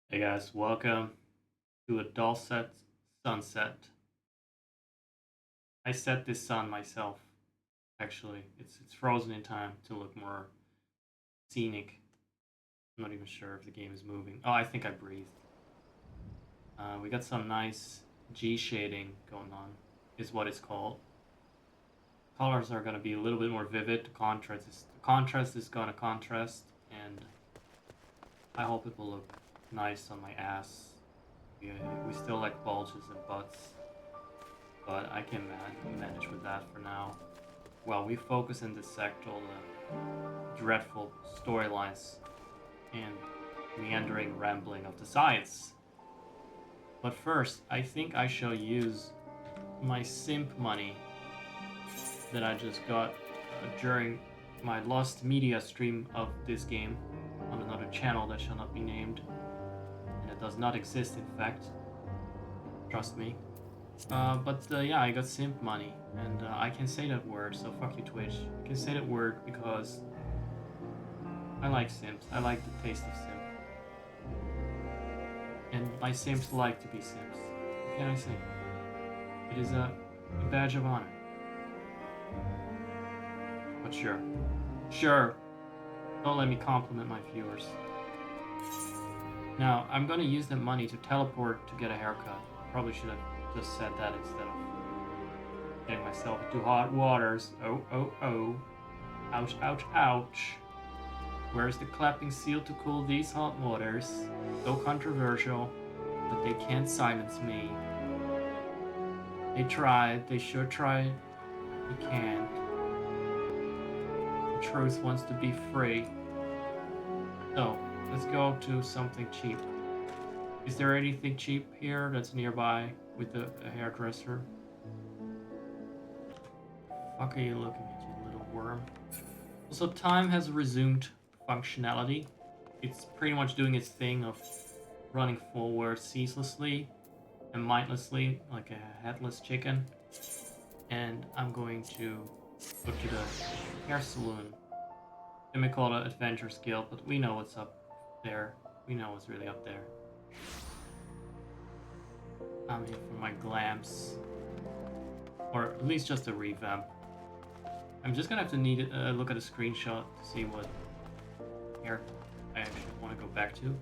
Hey guys, welcome to a dulcet sunset. I set this sun myself, actually. It's frozen in time to look more scenic. I'm not even sure if the game is moving. Oh, I think I breathed. We got some nice G shading going on, is what it's called. Colors are gonna be a little bit more vivid. The contrast is gonna contrast, and I hope it will look nice on my ass. We still like bulges and butts, but I can manage with that for now. While we focus and dissect all the dreadful storylines and meandering rambling of the sides. But first, I think I shall use my simp money that I just got during my lost media stream of this game on another channel that shall not be named. And it does not exist, in fact. Trust me. But yeah, I got simp money, and I can say that word, so fuck you, Twitch. I can say that word because I like simps. I like the taste of simp. And my simps like to be simps. What can I say? It is a badge of honor. But sure. Sure. Don't let me compliment my viewers. Now, I'm gonna use that money to teleport to get a haircut. Probably should have just said that instead of getting myself into hot waters. Oh, oh, oh. Ouch, ouch, ouch. Where's the clapping seal to cool these hot waters? So controversial, but they can't silence me. They tried, they sure tried. They can't. The truth wants to be free. So, let's go to something cheap. Is there anything cheap here that's nearby with a hairdresser? Fuck are you looking at, you little worm? Also, time has resumed functionality. It's pretty much doing its thing of running forward ceaselessly and mindlessly like a headless chicken. And I'm going to go to the hair salon. They may call it Adventure Skill, but we know what's up there. We know what's really up there. I'm here for my glams. Or at least just a revamp. I'm just gonna have to need look at a screenshot to see what hair I actually want to go back to.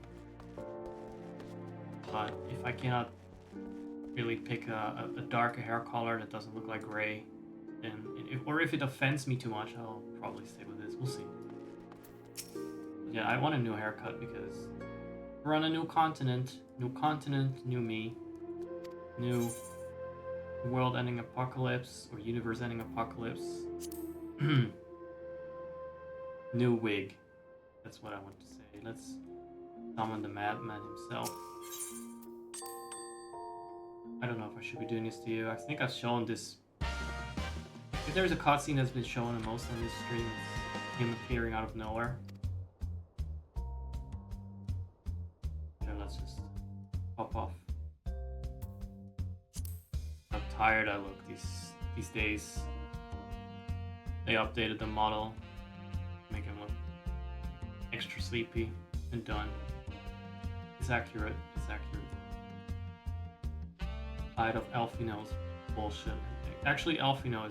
But if I cannot really pick a darker hair color that doesn't look like gray, then if it offends me too much, I'll probably stay with this. We'll see. But yeah, I want a new haircut because we're on a new continent, new me, new world-ending apocalypse or universe-ending apocalypse. New wig. That's what I want to say. Let's summon the madman himself. I don't know if I should be doing this to you. I think I've shown this. If there's a cutscene that's been shown the most on this stream, it's him appearing out of nowhere. And let's just pop off. How tired I look these days. They updated the model, make him look extra sleepy and done. It's accurate. It's accurate. Side of Elfino's bullshit. Actually, Elfino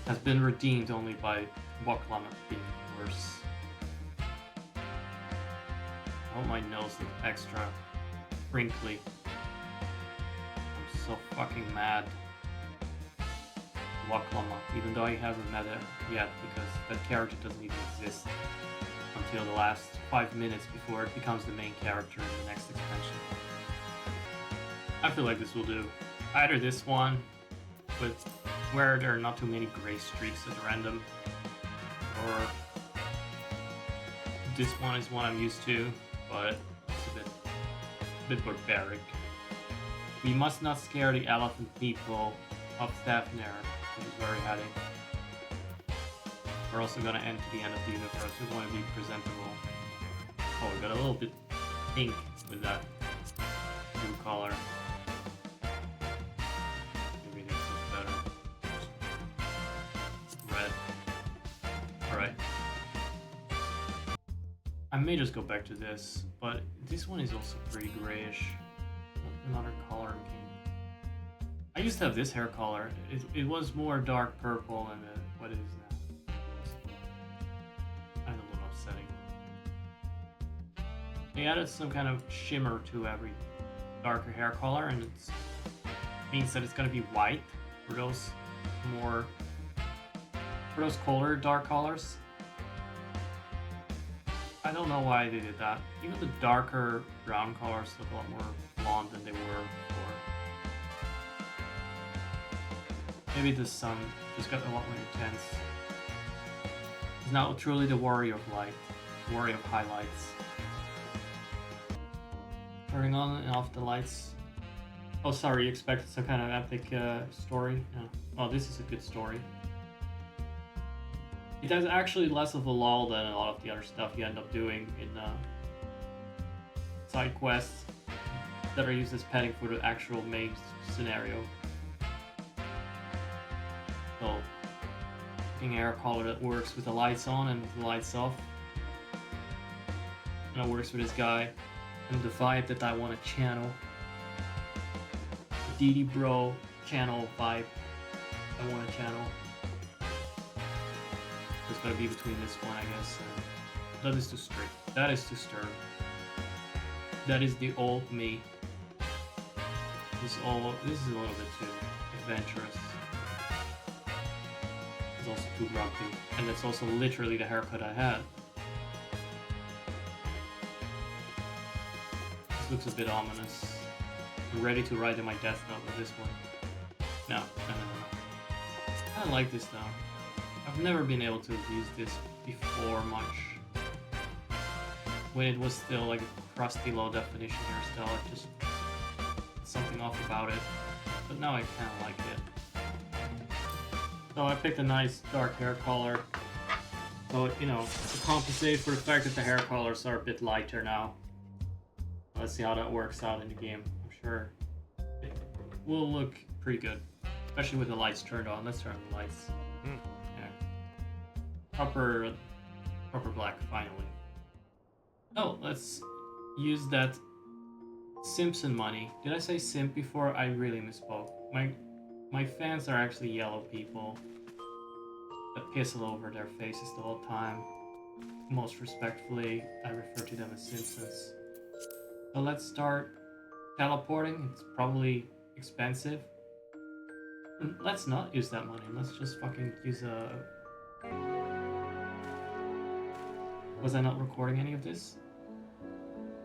has been redeemed only by Waklama being worse. Oh, my nose looks extra wrinkly. I'm so fucking mad. Waklama, even though he hasn't met her yet, because that character doesn't even exist until the last 5 minutes before it becomes the main character in the next expansion. I feel like this will do. Either this one, with where there are not too many gray streaks at random, or this one is one I'm used to, but it's a bit barbaric. We must not scare the elephant people of Thafnir, which is where we're heading. We're also gonna end to the end of the universe. We want to be presentable. Oh, we got a little bit pink with that blue color. Maybe this is better. Red. Alright. I may just go back to this, but this one is also pretty grayish. Another color king. I used to have this hair color. It was more dark purple, and what it is now. Kind of a little upsetting. They added some kind of shimmer to every darker hair color, and it means that it's gonna be white for those colder dark colors. I don't know why they did that. Even the darker brown colors look a lot more blonde than they were before. Maybe the sun just got a lot more intense. It's now truly the warrior of light, warrior of highlights. Turning on and off the lights. Oh, sorry, you expected some kind of epic story? No. Oh, this is a good story. It has actually less of a lull than a lot of the other stuff you end up doing in side quests that are used as padding for the actual main scenario. So, picking a hair color that works with the lights on and the lights off. And it works with this guy and the vibe that I want to channel. The DD Bro channel vibe I want to channel. It's gonna be between this one, I guess. That is too strict. That is too stern. That is the old me. This is a little bit too adventurous. It's also too grumpy, and that's also literally the haircut I had. This looks a bit ominous. I'm ready to write in my death note with this one. No. I like this though. I've never been able to use this before much. When it was still like a crusty low definition hairstyle, it just something off about it. But now I kinda like it. So I picked a nice dark hair color. So, you know, to compensate for the fact that the hair colors are a bit lighter now. Let's see how that works out in the game. I'm sure it will look pretty good. Especially with the lights turned on. Let's turn on the lights. Proper black, finally. Oh, let's use that Simpson money. Did I say simp before? I really misspoke. My fans are actually yellow people that piss all over their faces the whole time. Most respectfully, I refer to them as Simpsons. So let's start teleporting. It's probably expensive. Let's not use that money. Let's just fucking use a... Was I not recording any of this?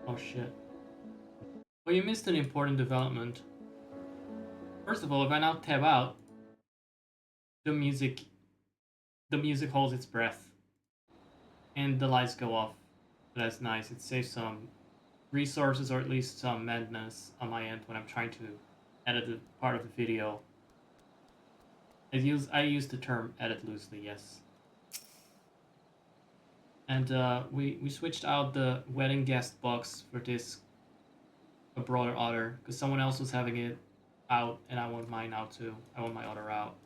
Oh shit. Well, you missed an important development. First of all, if I now tab out, the music holds its breath. And the lights go off. That's nice. It saves some resources, or at least some madness on my end when I'm trying to edit the part of the video. I use the term edit loosely, yes. And we switched out the wedding guest box for this a broader otter because someone else was having it out, and I want mine out too. I want my otter out.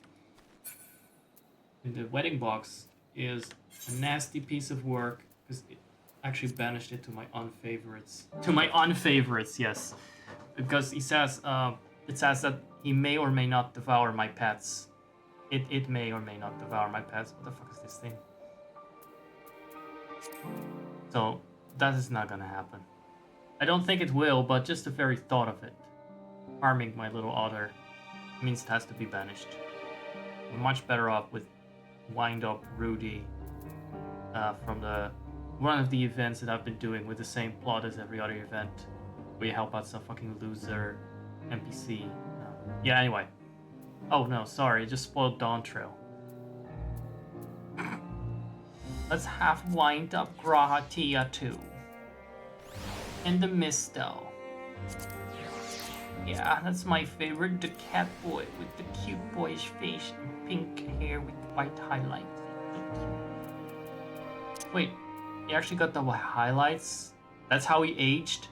And the wedding box is a nasty piece of work because it actually banished it to my unfavorites. To my unfavorites, yes, because it says that he may or may not devour my pets. It may or may not devour my pets. What the fuck is this thing? So, that is not gonna happen. I don't think it will, but just the very thought of it harming my little otter means it has to be banished. I'm much better off with Wind Up Rudy from one of the events that I've been doing with the same plot as every other event, where you help out some fucking loser NPC. Yeah, anyway. Oh no, sorry, I just spoiled Dawn Trail. Let's have Wind Up Grahatia too. And the Misto. Yeah, that's my favorite, the cat boy with the cute boyish face and pink hair with white highlights. Wait, he actually got the highlights? That's how he aged?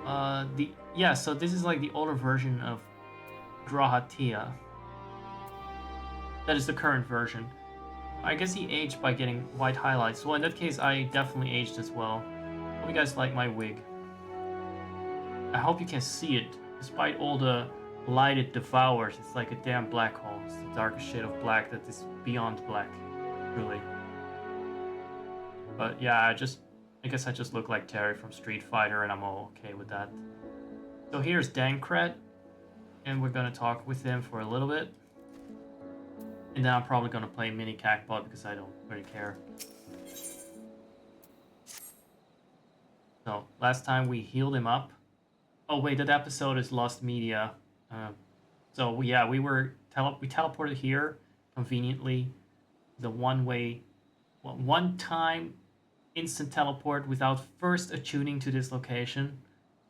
So this is like the older version of Grahatia. That is the current version. I guess he aged by getting white highlights. Well, in that case, I definitely aged as well. Hope you guys like my wig. I hope you can see it. Despite all the light it devours, it's like a damn black hole. It's the darkest shade of black that is beyond black. Truly. But yeah, I guess I just look like Terry from Street Fighter, and I'm all okay with that. So here's Dankred, and we're gonna talk with him for a little bit. And then I'm probably gonna play Mini Cactbot because I don't really care. So last time we healed him up. Oh wait, that episode is lost media. So we teleported here conveniently. The one time instant teleport without first attuning to this location,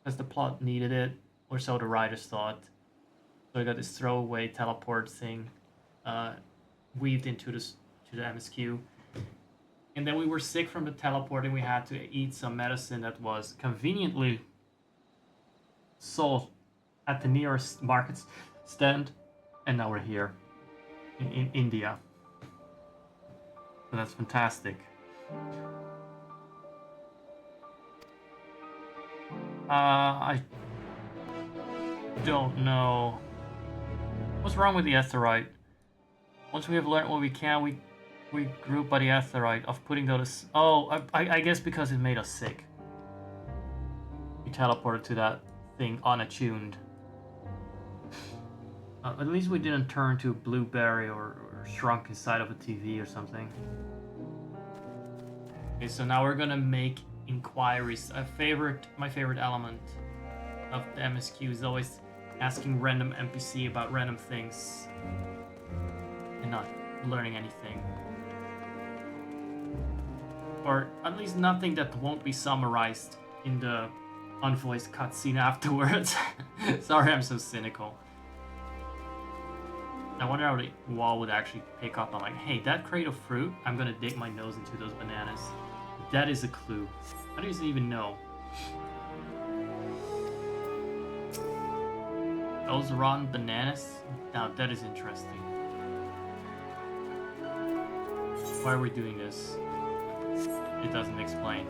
because the plot needed it, or so the writers thought. So we got this throwaway teleport thing weaved into to the MSQ. And then we were sick from the teleport and we had to eat some medicine that was conveniently sold at the nearest market stand. And now we're here in India. So that's fantastic. I don't know. What's wrong with the Aetheryte? Once we have learned what we can, we group by the Aetheryte of putting those. Oh, I guess because it made us sick. We teleported to that thing unattuned. At least we didn't turn to a blueberry or shrunk inside of a TV or something. Okay, so now we're gonna make inquiries. My favorite element of the MSQ is always asking random NPC about random things and not learning anything. Or at least nothing that won't be summarized in the unvoiced cutscene afterwards. Sorry, I'm so cynical. I wonder how the wall would actually pick up on, like, hey, that crate of fruit, I'm gonna dig my nose into those bananas. That is a clue. How do you even know? Those rotten bananas? Now that is interesting. Why are we doing this? It doesn't explain.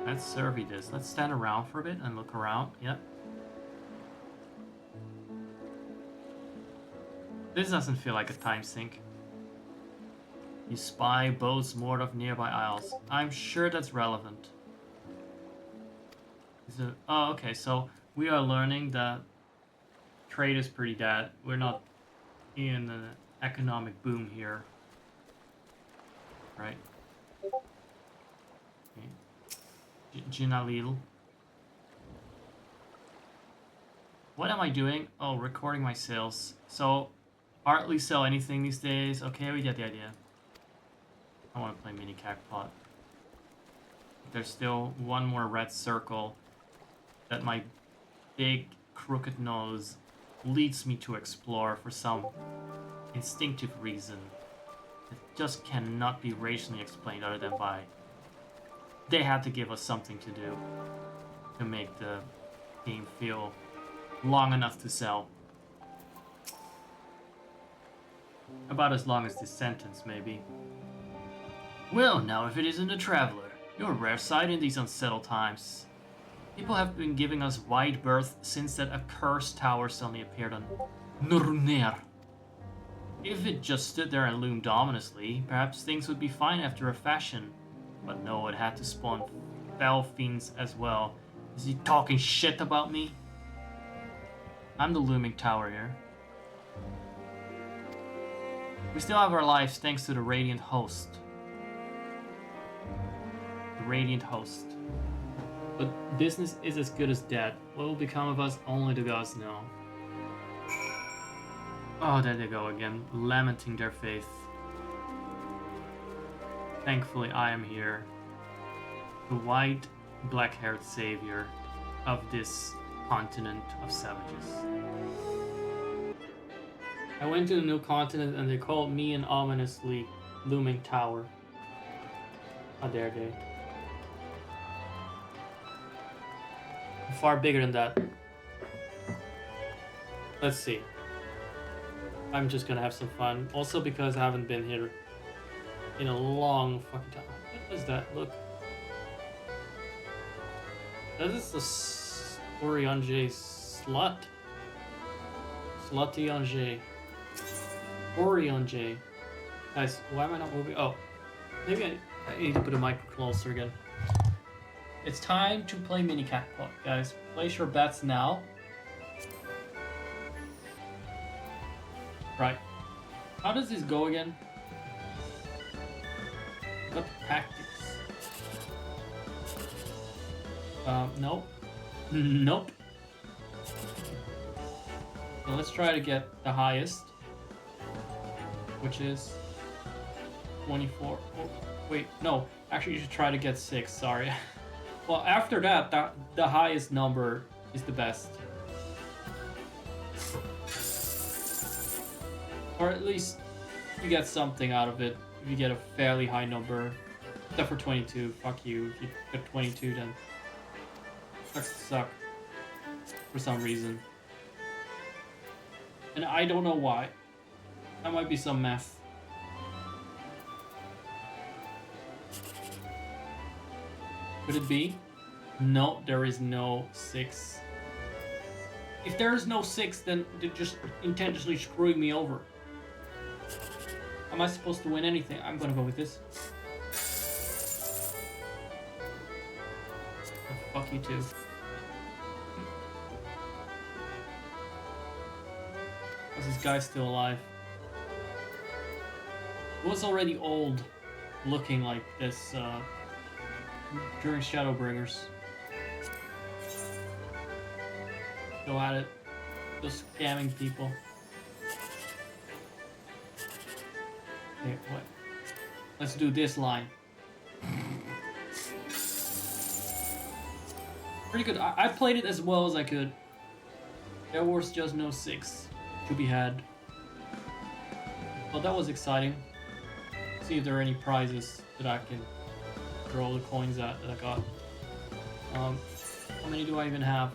Let's survey this. Let's stand around for a bit and look around. Yep. This doesn't feel like a time sink. You spy boats moored of nearby isles. I'm sure that's relevant. Oh, okay, so we are learning that trade is pretty dead. We're not in an economic boom here. Right? Okay. Jinalil. What am I doing? Oh, recording my sales. So, hardly sell anything these days. Okay, we get the idea. I want to play Mini Cactbot. There's still one more red circle that my big crooked nose leads me to explore for some instinctive reason that just cannot be rationally explained other than by they had to give us something to do to make the game feel long enough to sell. About as long as this sentence, maybe. Well, now if it isn't a traveler, you're a rare sight in these unsettled times. People have been giving us wide berth since that accursed tower suddenly appeared on Nurner. If it just stood there and loomed ominously, perhaps things would be fine after a fashion. But no, it had to spawn fell fiends as well. Is he talking shit about me? I'm the looming tower here. We still have our lives thanks to the Radiant Host. The Radiant Host. But business is as good as dead. What will become of us, only the gods know. Oh, there they go again, lamenting their faith. Thankfully, I am here. The white, black-haired savior of this continent of savages. I went to the new continent and they called me an ominously looming tower. How dare they? Far bigger than that. Let's see. I'm just gonna have some fun. Also because I haven't been here in a long fucking time. What is that? Look. That is the Oriange slut. Slutty Ange. Oriange. Guys, why am I not moving? Oh. Maybe I need to put the mic closer again. It's time to play mini Catpot, guys. Place your bets now. Right. How does this go again? Got tactics. Nope. Nope. So let's try to get the highest, which is 24. Oh, wait, no. Actually, you should try to get 6. Sorry. Well, after that, the highest number is the best. Or at least you get something out of it if you get a fairly high number. Except for 22. Fuck you. If you get 22, then that sucks for some reason. And I don't know why. That might be some math. Could it be? No, there is no 6. If there is no 6, then they're just intentionally screwing me over. Am I supposed to win anything? I'm gonna go with this. Oh, fuck you too. Is this guy still alive? It was already old looking like this during Shadowbringers. Go at it. Just scamming people. Okay, what? Let's do this line. Pretty good. I played it as well as I could. There was just no 6 to be had. Well, that was exciting. See if there are any prizes that I can throw the coins at that I got. How many do I even have?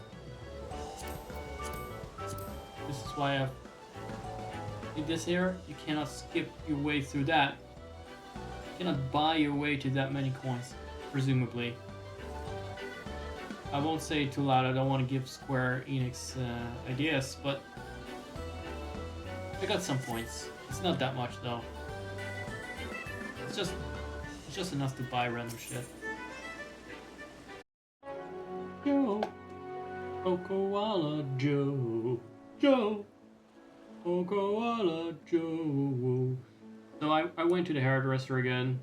This is why I've... In this here, you cannot skip your way through that. You cannot buy your way to that many coins, presumably. I won't say it too loud, I don't want to give Square Enix ideas, but I got some points. It's not that much though. It's just enough to buy random shit. Joe, oh koala Joe, Joe, oh koala Joe. So I went to the hairdresser again.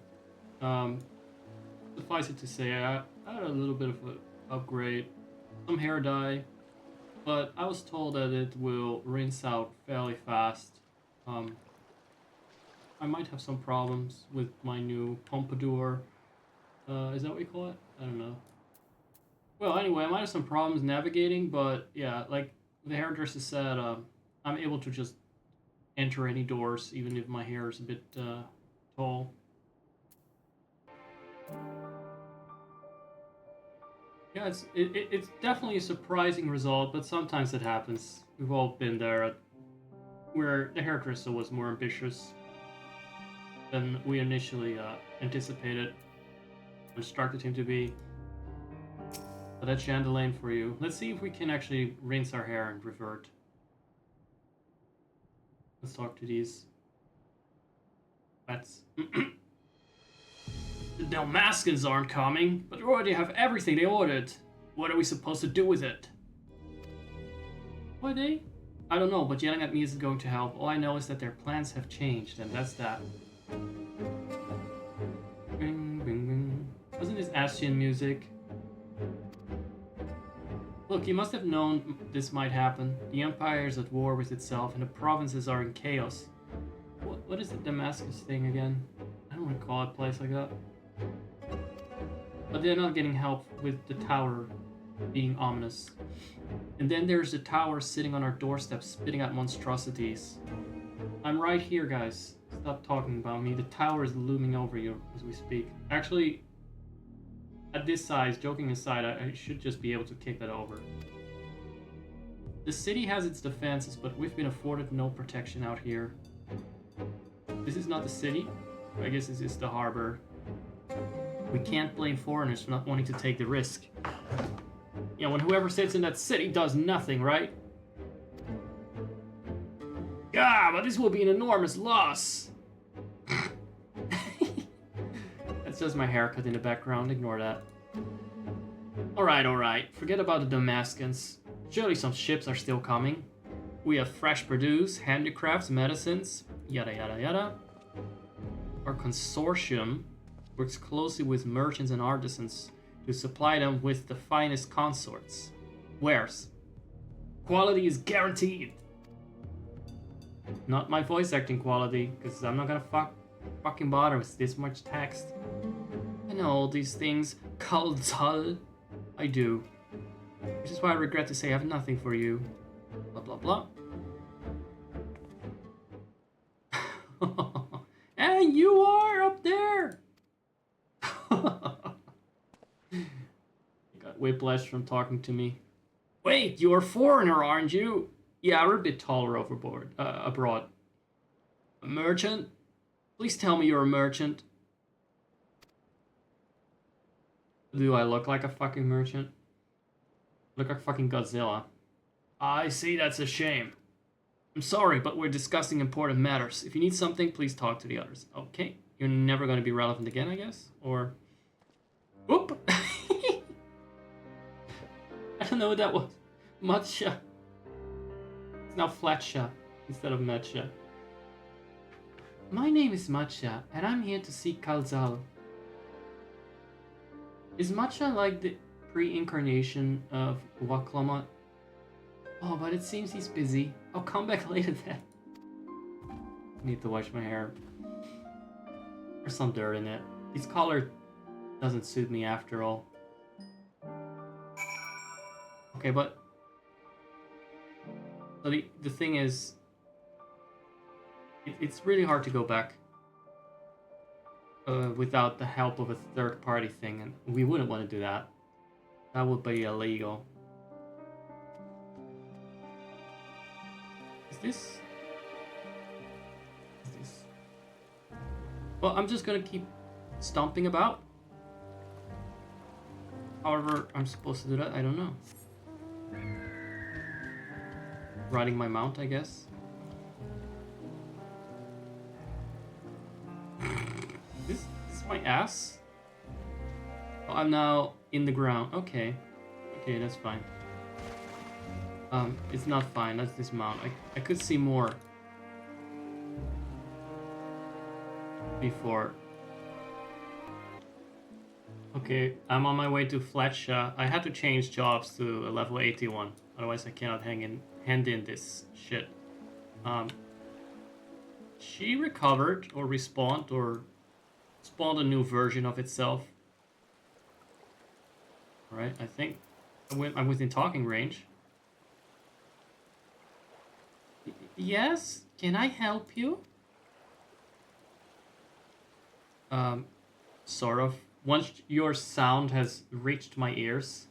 Suffice it to say, I had a little bit of an upgrade, some hair dye, but I was told that it will rinse out fairly fast. I might have some problems with my new pompadour. Is that what you call it? I don't know. Well, anyway, I might have some problems navigating, but yeah, like the hairdresser said, I'm able to just enter any doors, even if my hair is a bit tall. Yeah, it's definitely a surprising result, but sometimes it happens. We've all been there, where the hairdresser was more ambitious than we initially anticipated, instructed him to be. But that's Chandelaine for you. Let's see if we can actually rinse our hair and revert. Let's talk to these pets. The Dalmascans aren't coming, but they already have everything they ordered. What are we supposed to do with it? Why they? I don't know, but yelling at me isn't going to help. All I know is that their plans have changed, and that's that. Bing, bing, bing. Wasn't this Ascian music? Look, you must have known this might happen. The Empire is at war with itself, and the provinces are in chaos. What is the Damascus thing again? I don't recall a place like that. But they're not getting help with the tower being ominous. And then there's the tower sitting on our doorstep spitting out monstrosities. I'm right here, guys. Stop talking about me. The tower is looming over you as we speak. Actually, at this size, joking aside, I should just be able to kick that over. The city has its defenses, but we've been afforded no protection out here. This is not the city. I guess this is the harbor. We can't blame foreigners for not wanting to take the risk. You know, when whoever sits in that city does nothing, right? Yeah, but this will be an enormous loss. That's just my haircut in the background. Ignore that. Alright. Forget about the Damascus. Surely some ships are still coming. We have fresh produce, handicrafts, medicines, yada yada yada. Our consortium works closely with merchants and artisans to supply them with the finest consorts. Wares. Quality is guaranteed. Not my voice acting quality, because I'm not gonna fucking bother with this much text. I know all these things. Kalzal. I do. Which is why I regret to say I have nothing for you. Blah blah blah. And you are up there! You got whiplash from talking to me. Wait, you're a foreigner, aren't you? Yeah, we're a bit taller abroad. A merchant? Please tell me you're a merchant. Do I look like a fucking merchant? Look like fucking Godzilla. I see, that's a shame. I'm sorry, but we're discussing important matters. If you need something, please talk to the others. Okay, you're never going to be relevant again, I guess? Or... Whoop! I don't know what that was. Matcha. It's now Fletcha instead of Matcha. My name is Matcha, and I'm here to see Kalzal. Is Matcha like the pre-incarnation of Waklamat? Oh, but it seems he's busy. I'll come back later then. I need to wash my hair. There's some dirt in it. This color doesn't suit me after all. Okay, but... So the thing is... It's really hard to go back. Without the help of a third-party thing, and we wouldn't want to do that. That would be illegal. Is this? Well, I'm just gonna keep stomping about. However, I'm supposed to do that, I don't know. Riding my mount, I guess. This is my ass? Oh, I'm now in the ground. Okay. Okay, that's fine. It's not fine. Let's dismount. I could see more before. Okay, I'm on my way to Fletcher. I had to change jobs to a level 81. Otherwise I cannot hand in this shit. She recovered or respawned or spawned a new version of itself. Alright, I think I'm within talking range. Yes? Can I help you? Sort of. Once your sound has reached my ears.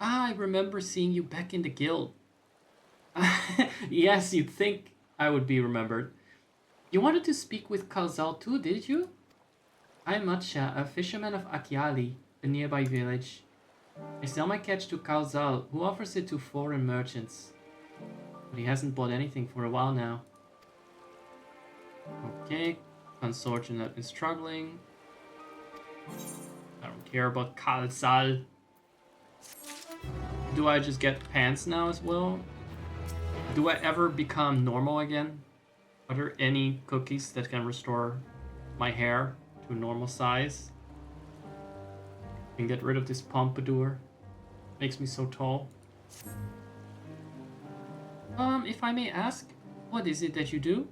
Ah, I remember seeing you back in the guild. Yes, you'd think I would be remembered. You wanted to speak with Kalzal too, did you? I'm Matcha, a fisherman of Akiali, a nearby village. I sell my catch to Kalzal, who offers it to foreign merchants. But he hasn't bought anything for a while now. Okay, consortium has been struggling. I don't care about Kalzal. Do I just get pants now as well? Do I ever become normal again? Are there any cookies that can restore my hair to a normal size? And get rid of this pompadour. Makes me so tall. If I may ask, what is it that you do?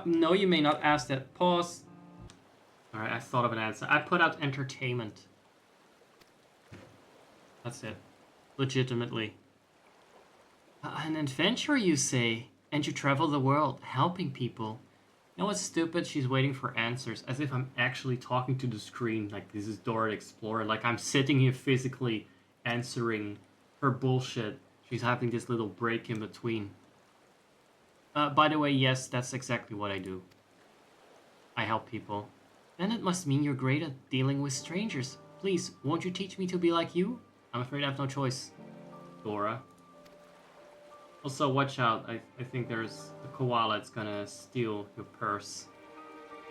No, you may not ask that. Pause. Alright, I thought of an answer. I put out entertainment. That's it. Legitimately. An adventurer, you say? And you travel the world, helping people. You know what's stupid? She's waiting for answers, as if I'm actually talking to the screen, like this is Dora the Explorer, like I'm sitting here physically answering her bullshit She's having this little break in between. By the way, yes, that's exactly what I do. I help people. Then it must mean you're great at dealing with strangers. Please, won't you teach me to be like you? I'm afraid I have no choice. Dora. Also, watch out. I think there's a koala that's gonna steal your purse.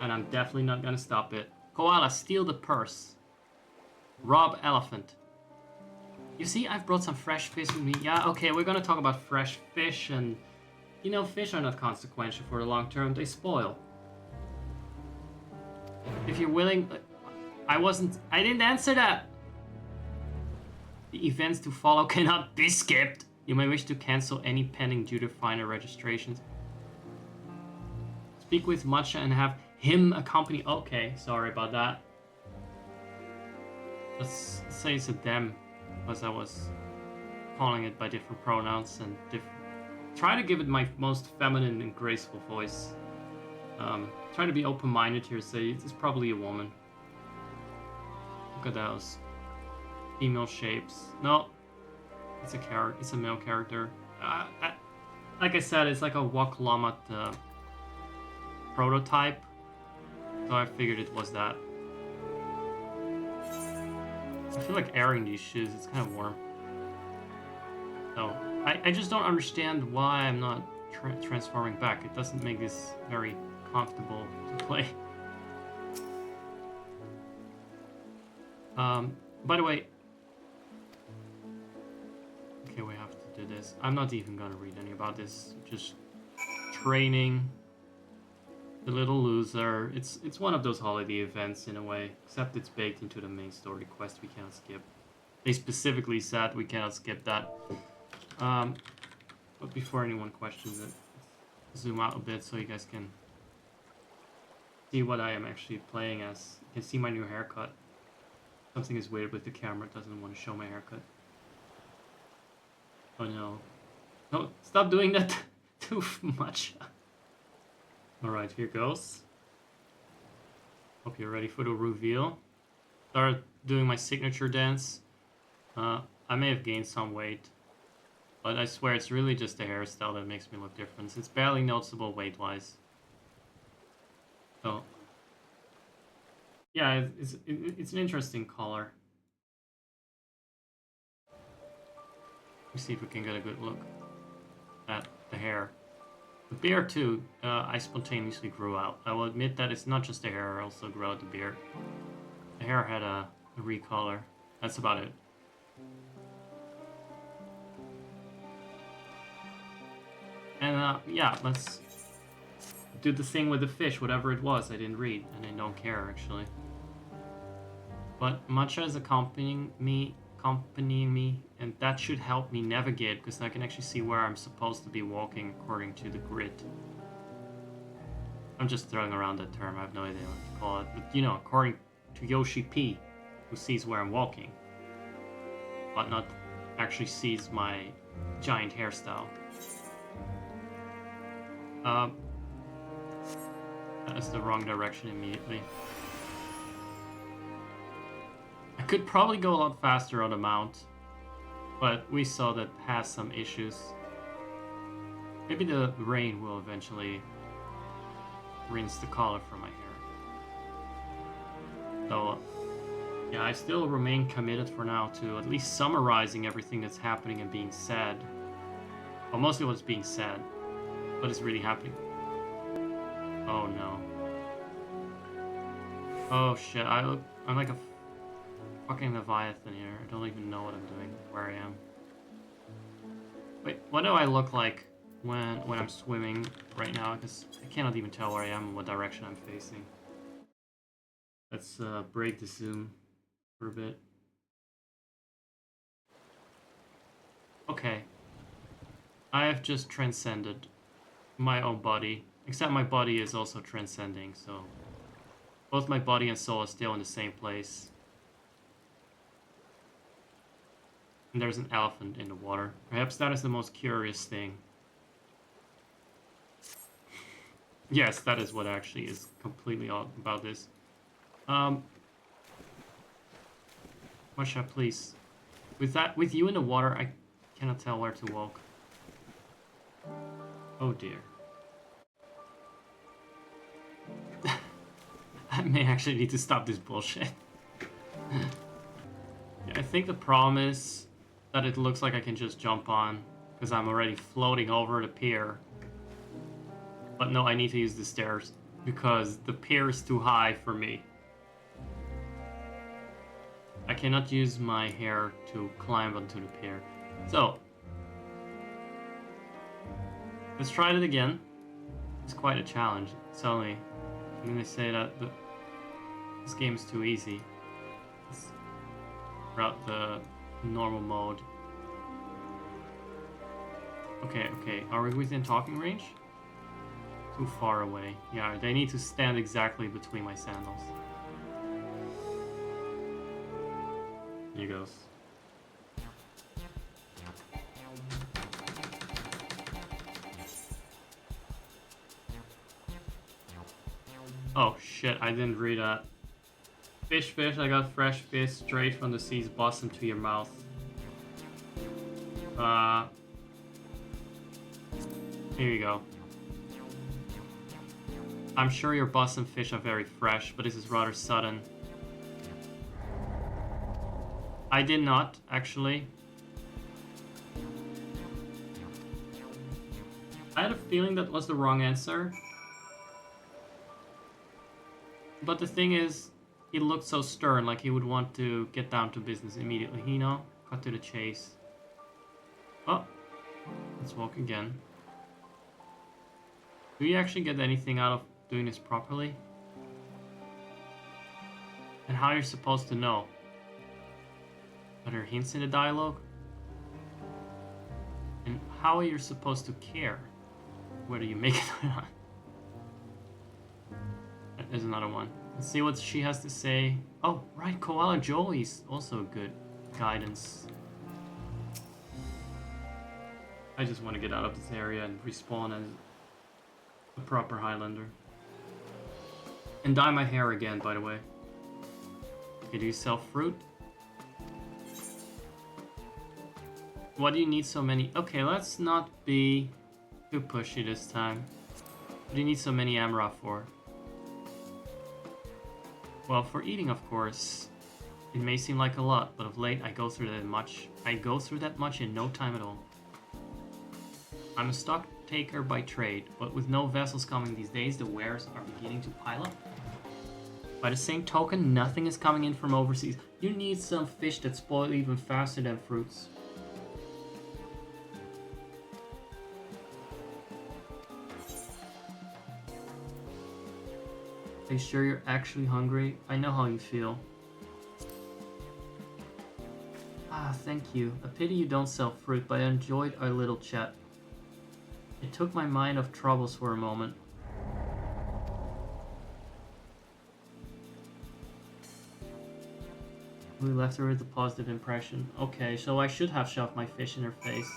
And I'm definitely not gonna stop it. Koala, steal the purse. Rob elephant. You see, I've brought some fresh fish with me. Yeah, okay, we're gonna talk about fresh fish, and you know, fish are not consequential for the long term. They spoil. If you're willing... I didn't answer that! The events to follow cannot be skipped. You may wish to cancel any pending due to final registrations. Speak with Matcha and have him accompany... Okay, sorry about that. Let's say it's a them, because I was calling it by different pronouns and different... Try to give it my most feminine and graceful voice. Try to be open-minded here, say it's probably a woman. Look at those. Female shapes. No. It's a male character. Like I said, it's like a Waklamat prototype. So I figured it was that. I feel like airing these shoes, it's kind of warm. So, I just don't understand why I'm not transforming back. It doesn't make this very comfortable to play. By the way... Okay, we have to do this. I'm not even gonna read any about this. Just training the little loser. It's one of those holiday events in a way, except it's baked into the main story quest we cannot skip. They specifically said we cannot skip that. But before anyone questions it, let's zoom out a bit so you guys can see what I am actually playing as. You can see my new haircut. Something is weird with the camera, it doesn't want to show my haircut. Oh no. No, stop doing that too much. Alright, here goes. Hope you're ready for the reveal. Start doing my signature dance. I may have gained some weight, but I swear it's really just the hairstyle that makes me look different. It's barely noticeable weight-wise. So, yeah, it's an interesting color. Let's see if we can get a good look at the hair. The beard too, I spontaneously grew out. I will admit that it's not just the hair, I also grew out the beard. The hair had a recolor. That's about it. And yeah, let's do the thing with the fish, whatever it was. I didn't read, and I don't care actually. But Matcha is accompanying me, and that should help me navigate, because I can actually see where I'm supposed to be walking according to the grid. I'm just throwing around that term, I have no idea what to call it. But you know, according to Yoshi P, who sees where I'm walking, but not actually sees my giant hairstyle. That is the wrong direction immediately. I could probably go a lot faster on the mount, but we saw that has some issues. Maybe the rain will eventually rinse the color from my hair. So, yeah, I still remain committed for now to at least summarizing everything that's happening and being said. Well, mostly what's being said. What is really happening? Oh no. Oh shit, I'm like a fucking Leviathan here. I don't even know what I'm doing, where I am. Wait, what do I look like when I'm swimming right now? Because I cannot even tell where I am and what direction I'm facing. Let's break the zoom for a bit. Okay. I have just transcended my own body. Except my body is also transcending, so... Both my body and soul are still in the same place. And there's an elephant in the water. Perhaps that is the most curious thing. Yes, that is what actually is completely odd about this. Masha, please. With you in the water, Cannot tell where to walk. Oh dear. I may actually need to stop this bullshit. Yeah, I think the problem is that it looks like I can just jump on because I'm already floating over the pier. But no, I need to use the stairs because the pier is too high for me. I cannot use my hair to climb onto the pier. So, let's try it again. It's quite a challenge. It's only... I'm gonna say that this game is too easy. It's throughout the normal mode. Okay, okay. Are we within talking range? Too far away. Yeah, they need to stand exactly between my sandals. Here goes. Oh shit, I didn't read that. Fish, fish, I got fresh fish straight from the sea's bottom to your mouth. Here you go. I'm sure your bottom fish are very fresh, but this is rather sudden. I did not, actually. I had a feeling that was the wrong answer. But the thing is, he looked so stern, like he would want to get down to business immediately, you know? Cut to the chase. Oh, let's walk again. Do you actually get anything out of doing this properly? And how you're supposed to know? Are there hints in the dialogue? And how are you supposed to care whether you make it or not? There's another one. Let's see what she has to say. Oh, right, Koala Joey's also good guidance. I just want to get out of this area and respawn as a proper Highlander. And dye my hair again, by the way. Okay, do you sell fruit? Why do you need so many? Okay, let's not be too pushy this time. What do you need so many Amra for? Well, for eating, of course. It may seem like a lot, but of late I go through that much. I go through that much in no time at all. I'm a stock taker by trade, but with no vessels coming these days, the wares are beginning to pile up. By the same token, nothing is coming in from overseas. You need some fish that spoil even faster than fruits. Are you sure you're actually hungry? I know how you feel. Ah, thank you. A pity you don't sell fruit, but I enjoyed our little chat. It took my mind off troubles for a moment. We left her with a positive impression. Okay, so I should have shoved my fish in her face.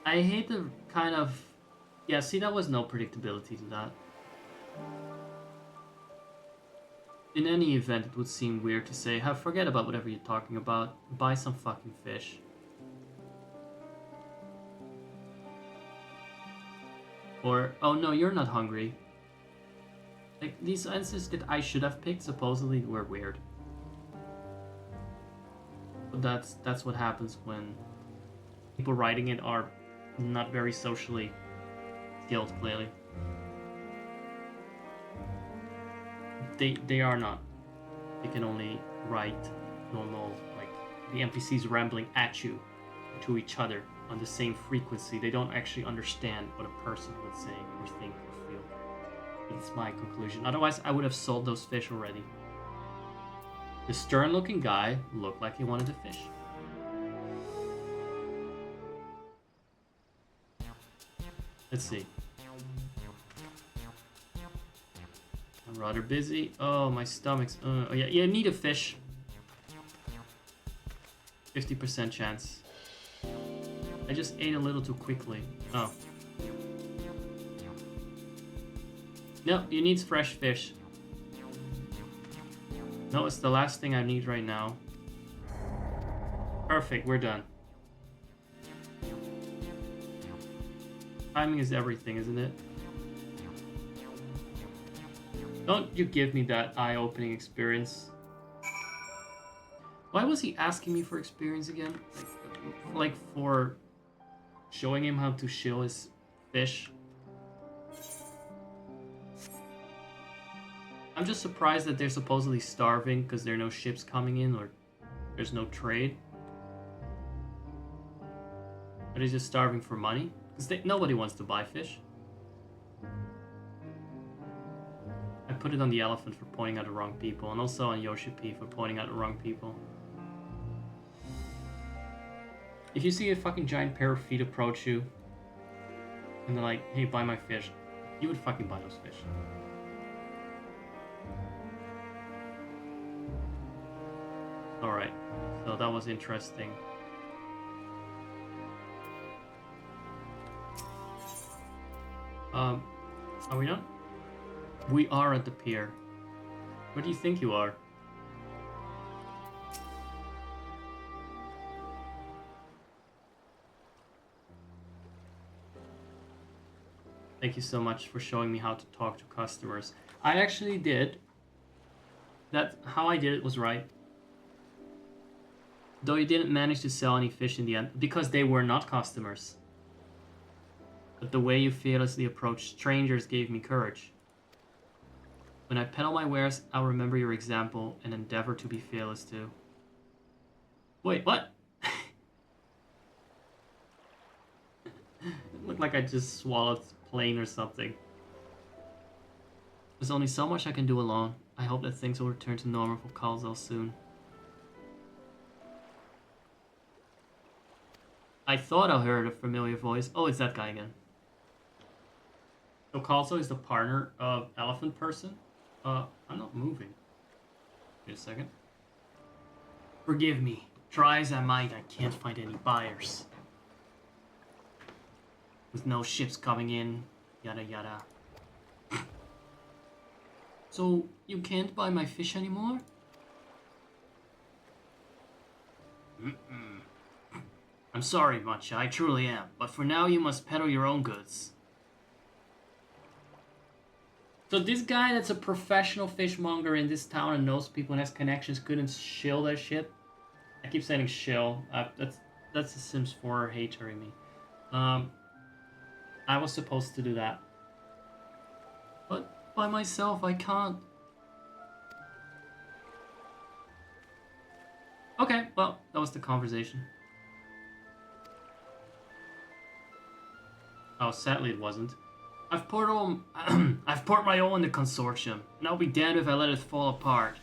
I hate the kind of... Yeah, see, that was no predictability to that. In any event, it would seem weird to say, forget about whatever you're talking about, buy some fucking fish. Or, oh no, you're not hungry. Like, these answers that I should have picked supposedly were weird. But that's what happens when people writing it are not very socially skilled, clearly. They are not. They can only write normal, like the NPCs rambling at you, to each other on the same frequency. They don't actually understand what a person would say or think or feel. It's my conclusion. Otherwise, I would have sold those fish already. The stern-looking guy looked like he wanted to fish. Let's see. I'm rather busy. Oh, my stomach's... oh, yeah, yeah, need a fish. 50% chance. I just ate a little too quickly. Oh. No, you need fresh fish. No, it's the last thing I need right now. Perfect, we're done. Timing is everything, isn't it? Don't you give me that eye-opening experience. Why was he asking me for experience again? Like for showing him how to shill his fish? I'm just surprised that they're supposedly starving because there are no ships coming in or there's no trade. Are they just starving for money? Because nobody wants to buy fish. I put it on the elephant for pointing at the wrong people, and also on Yoshi P for pointing at the wrong people. If you see a fucking giant pair of feet approach you, and they're like, hey, buy my fish, you would fucking buy those fish. Alright, so that was interesting. Are we done? We are at the pier. Where do you think you are? Thank you so much for showing me how to talk to customers. I actually did. How I did it was right. Though you didn't manage to sell any fish in the end, because they were not customers. But the way you fearlessly approached strangers gave me courage. When I peddle my wares, I'll remember your example and endeavor to be fearless too. Wait, what? It looked like I just swallowed plane or something. There's only so much I can do alone. I hope that things will return to normal for Kalzo soon. I thought I heard a familiar voice. Oh, it's that guy again. So Kalzo is the partner of Elephant Person. I'm not moving. Wait a second. Forgive me. Try as I might, I can't find any buyers. With no ships coming in, yada yada. So, you can't buy my fish anymore? I'm sorry, Matcha, I truly am. But for now, you must peddle your own goods. So this guy that's a professional fishmonger in this town and knows people and has connections couldn't shill that shit? I keep saying shill. That's the Sims 4 hater in me. I was supposed to do that. But by myself, I can't. Okay, well, that was the conversation. Oh, sadly it wasn't. I've poured my oil in the consortium, and I'll be damned if I let it fall apart.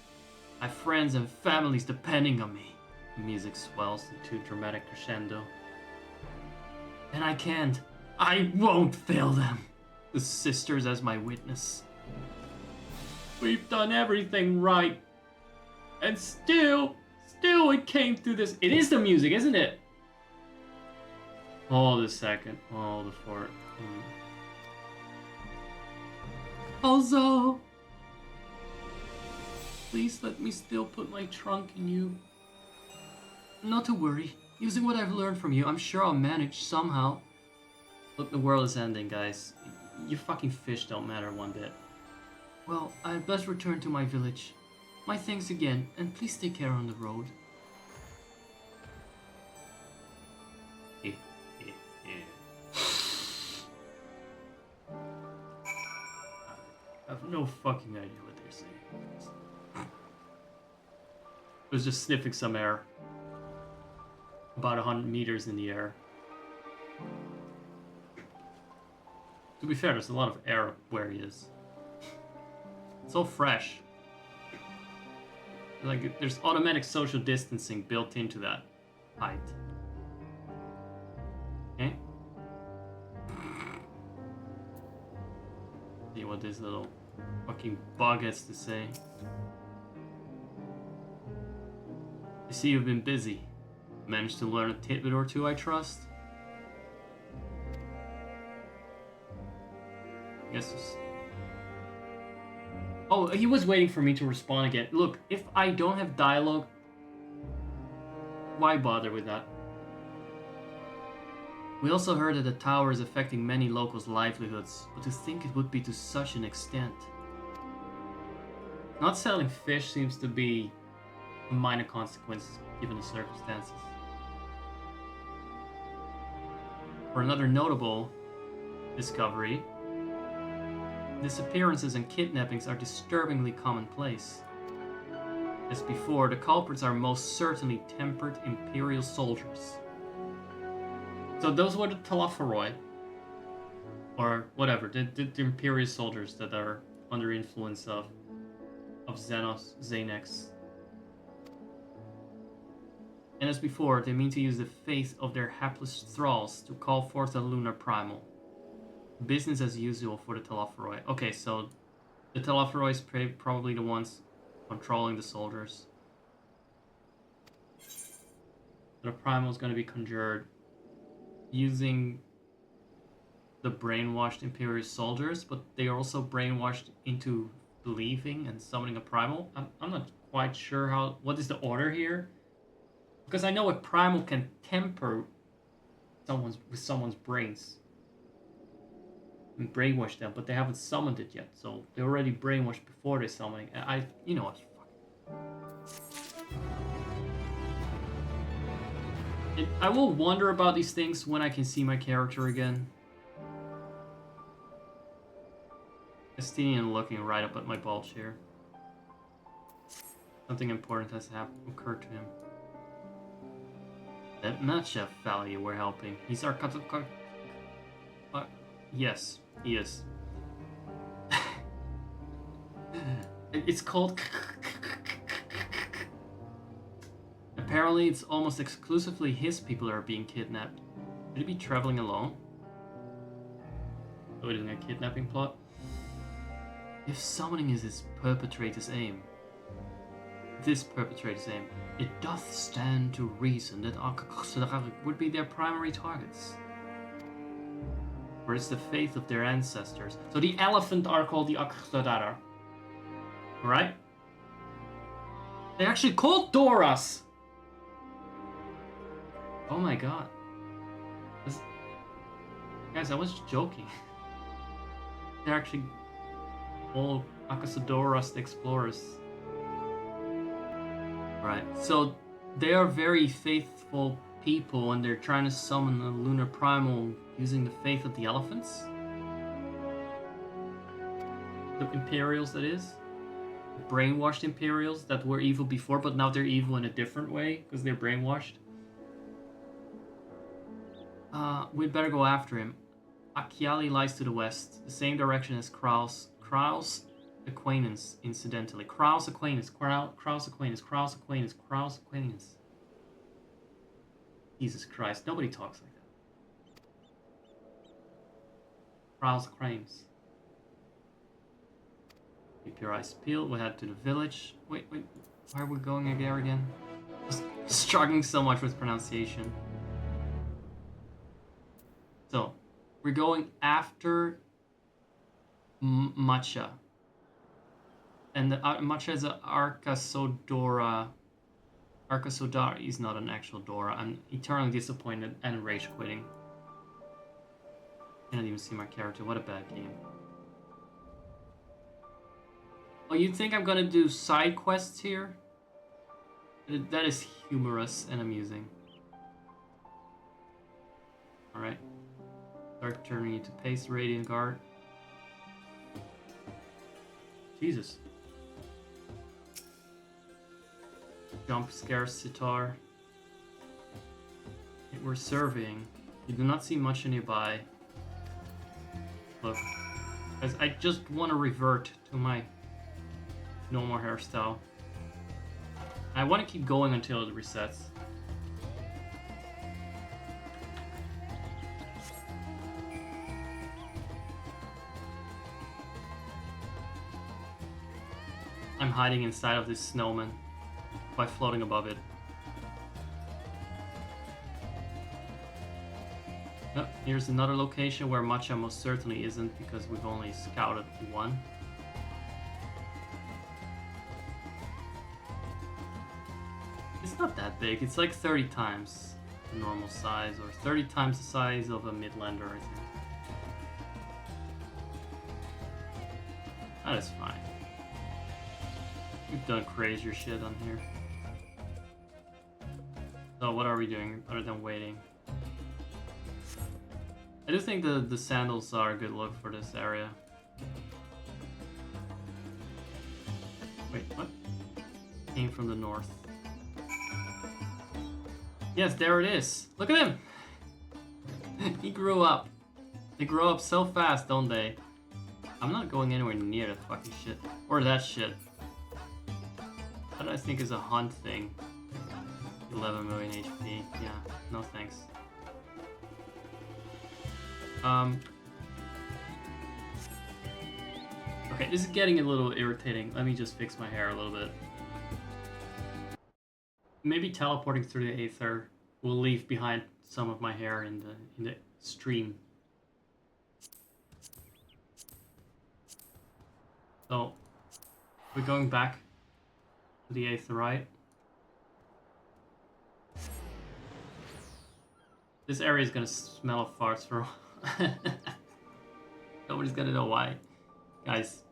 I have friends and families depending on me. The music swells into a dramatic crescendo. And I won't fail them. The sisters as my witness. We've done everything right. And still it came through this. It is the music, isn't it? Hold a second. Hold the fort. Also, please let me still put my trunk in you. Not to worry. Using what I've learned from you, I'm sure I'll manage somehow. Look, the world is ending, guys. Your fucking fish don't matter one bit. Well, I'd best return to my village. My thanks again, and please take care on the road. I have no fucking idea what they're saying. I was just sniffing some air. About 100 meters in the air. To be fair, there's a lot of air where he is. It's all fresh. Like, there's automatic social distancing built into that height. Okay? See what this little fucking bug has to say. I see you've been busy. Managed to learn a tidbit or two, I trust? Yes. Oh, he was waiting for me to respond again. Look, if I don't have dialogue, why bother with that? We also heard that the tower is affecting many locals' livelihoods, but to think it would be to such an extent. Not selling fish seems to be a minor consequence given the circumstances. For another notable discovery, disappearances and kidnappings are disturbingly commonplace. As before, the culprits are most certainly tempered Imperial soldiers. So those were the Telophoroi, or whatever, the Imperial soldiers that are under influence of Xenex. And as before, they mean to use the faith of their hapless thralls to call forth a lunar primal. Business as usual for the Telophoroi. Okay, so the Telophoroi is probably the ones controlling the soldiers. The primal is going to be conjured using the brainwashed Imperial soldiers, but they are also brainwashed into believing and summoning a primal. I'm not quite sure what is the order here, because I know a primal can temper someone's brains and brainwash them, but they haven't summoned it yet, so they're already brainwashed before they're summoning. You know what? I will wonder about these things when I can see my character again. Estinian looking right up at my bulge here. Something important has occurred to him. That matcha value we're helping. He's our yes, he is. It's called. Apparently, it's almost exclusively his people that are being kidnapped. Could he be traveling alone? Avoiding a kidnapping plot? If summoning is his perpetrator's aim, it doth stand to reason that Akaksadar would be their primary targets. For it's the faith of their ancestors. So the elephant are called the Akaksadar. Alright? They're actually called Doras! Oh my god. Guys, I was joking. They're actually all Akasadoras explorers. Right, so they are very faithful people and they're trying to summon a lunar primal using the faith of the elephants. The Imperials, that is. The brainwashed Imperials that were evil before, but now they're evil in a different way because they're brainwashed. We'd better go after him. Akiali lies to the west, the same direction as Krau's acquaintance, incidentally. Krau's acquaintance. Jesus Christ, nobody talks like that. Krau's acquaintance. Keep your eyes peeled, we'll head to the village. Wait, why are we going there again? Just struggling so much with pronunciation. So, we're going after Matcha. And the Matcha is an Arkasodora. Arkasodara is not an actual Dora. I'm eternally disappointed and rage quitting. I can't even see my character. What a bad game. Oh, you think I'm gonna do side quests here? That is humorous and amusing. Alright. Start turning into Pace Radiant Guard. Jesus. Jump Scare Sitar. We're surveying. You do not see much nearby. Look. Guys, I just want to revert to my normal hairstyle. I want to keep going until it resets. I'm hiding inside of this snowman by floating above it. Oh, here's another location where Matcha most certainly isn't because we've only scouted one. It's not that big, it's like 30 times. the normal size, or 30 times the size of a Midlander, I think. That is fine. We've done crazier shit on here. So what are we doing other than waiting? I do think the sandals are a good look for this area. Wait, what? Came from the north. Yes, there it is. Look at him! He grew up. They grow up so fast, don't they? I'm not going anywhere near that fucking shit. Or that shit. That I think is a hunt thing. 11 million HP. Yeah, no thanks. Okay, this is getting a little irritating. Let me just fix my hair a little bit. Maybe teleporting through the Aether will leave behind some of my hair in the stream. So we're going back to the Aether, right? This area is gonna smell of farts for a while. Nobody's gonna know why. Guys.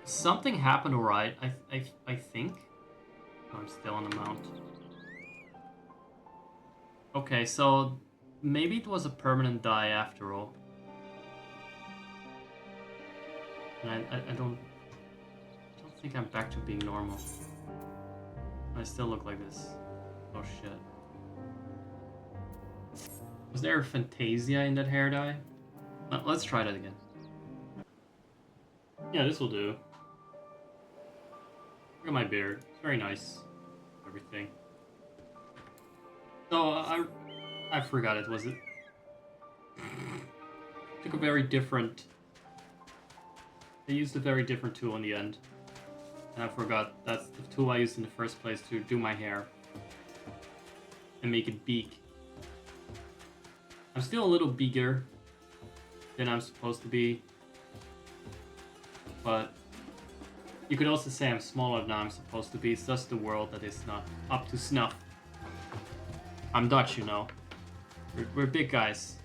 Something happened, alright. I think. Oh, I'm still on the mount. Okay, so maybe it was a permanent die after all. And I don't think I'm back to being normal. I still look like this. Oh shit. Was there a Fantasia in that hair dye? Let's try that again. Yeah, this will do. Look at my beard. It's very nice. Everything. So, I forgot it, was it? Took a very different... I used a very different tool in the end. And I forgot that's the tool I used in the first place to do my hair. And make it beak. I'm still a little bigger than I'm supposed to be. But you could also say I'm smaller than I'm supposed to be. It's just the world that is not up to snuff. I'm Dutch, you know. We're big guys.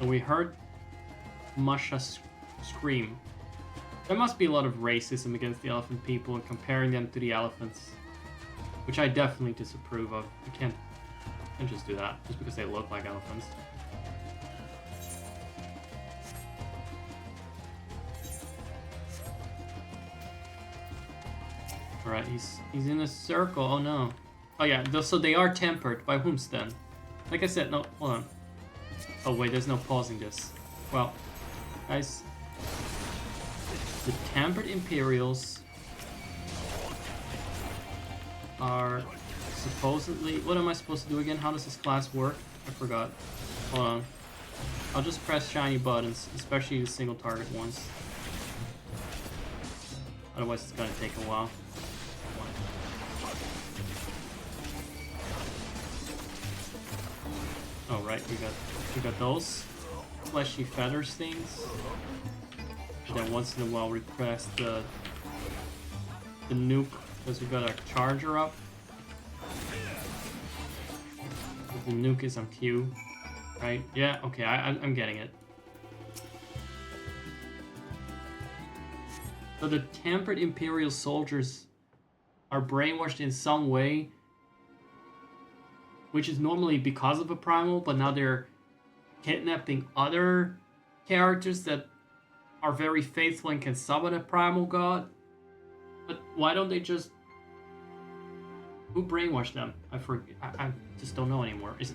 So we heard Masha scream. There must be a lot of racism against the elephant people and comparing them to the elephants. Which I definitely disapprove of. You can't just do that, just because they look like elephants. Alright, he's in a circle. Oh no. Oh yeah, so they are tempered. By whom then? Like I said, no, hold on. Oh wait, there's no pausing this. Well, guys. The tempered Imperials are supposedly... What am I supposed to do again? How does this class work? I forgot. Hold on. I'll just press shiny buttons, especially the single target ones. Otherwise it's gonna take a while. Oh right, we got those fleshy feathers things. And then once in a while we press the nuke because we got our charger up. The nuke is on Q, right? Yeah, okay, I'm getting it. So the tempered Imperial soldiers are brainwashed in some way, which is normally because of a primal, but now they're kidnapping other characters that are very faithful and can summon a primal god. But why don't they just... Who brainwashed them? I forget. I just don't know anymore. Is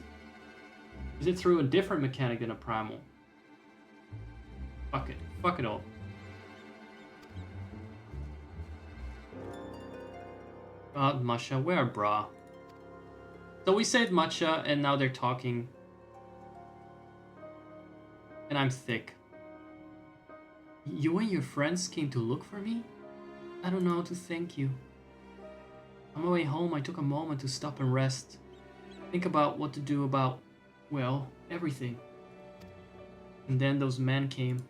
it through a different mechanic than a primal? Fuck it. Fuck it all. Masha, where brah? So we saved Matcha, and now they're talking. And I'm thick. You and your friends came to look for me? I don't know how to thank you. On my way home, I took a moment to stop and rest. Think about what to do about, well, everything. And then those men came.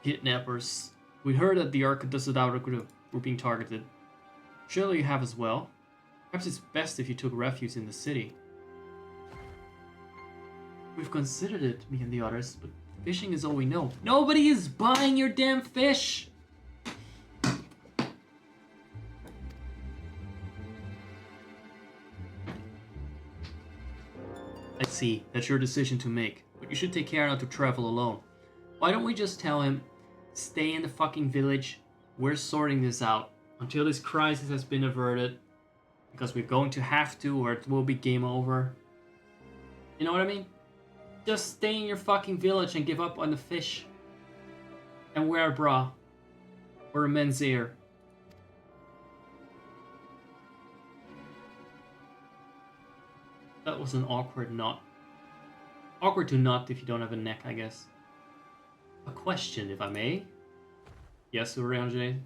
Kidnappers. We heard that the Arcadus Outer group were being targeted. Surely you have as well. Perhaps it's best if you took refuge in the city. We've considered it, me and the others, but fishing is all we know. Nobody is buying your damn fish! I see, that's your decision to make, but you should take care not to travel alone. Why don't we just tell him, stay in the fucking village, we're sorting this out until this crisis has been averted, because we're going to have to or it will be game over. You know what I mean? Just stay in your fucking village and give up on the fish. And wear a bra. Or a men's ear. That was an awkward knot. Awkward to knot if you don't have a neck, I guess. A question, if I may? Yes, Urianger?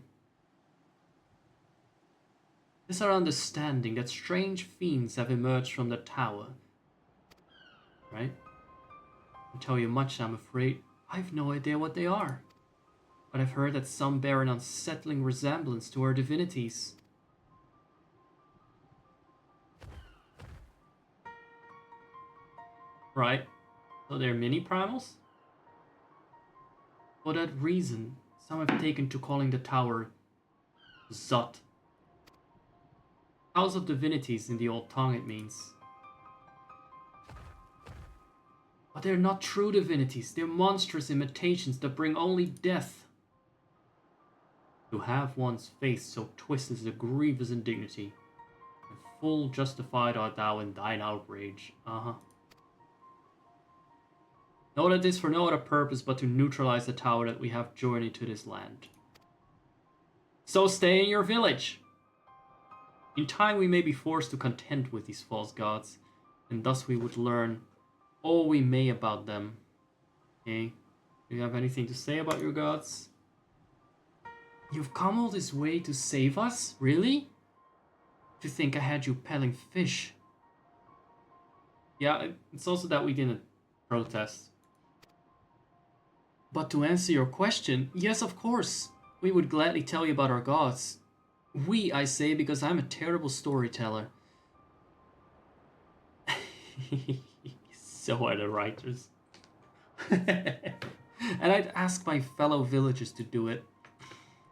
It is our understanding that strange fiends have emerged from the tower. Right? I tell you much, I'm afraid. I've no idea what they are. But I've heard that some bear an unsettling resemblance to our divinities. Right? So they're mini-primals? For that reason, some have taken to calling the tower Zot. House of Divinities in the old tongue, it means. But they're not true divinities, they're monstrous imitations that bring only death. To have one's face so twisted is a grievous indignity, and full justified art thou in thine outrage. Know that this for no other purpose but to neutralize the tower that we have journeyed to this land. So stay in your village! In time we may be forced to contend with these false gods, and thus we would learn all we may about them. Okay? Do you have anything to say about your gods? You've come all this way to save us? Really? To think I had you pelling fish. Yeah, it's also that we didn't protest. But to answer your question, yes, of course. We would gladly tell you about our gods. We, I say, because I'm a terrible storyteller. So are the writers. And I'd ask my fellow villagers to do it.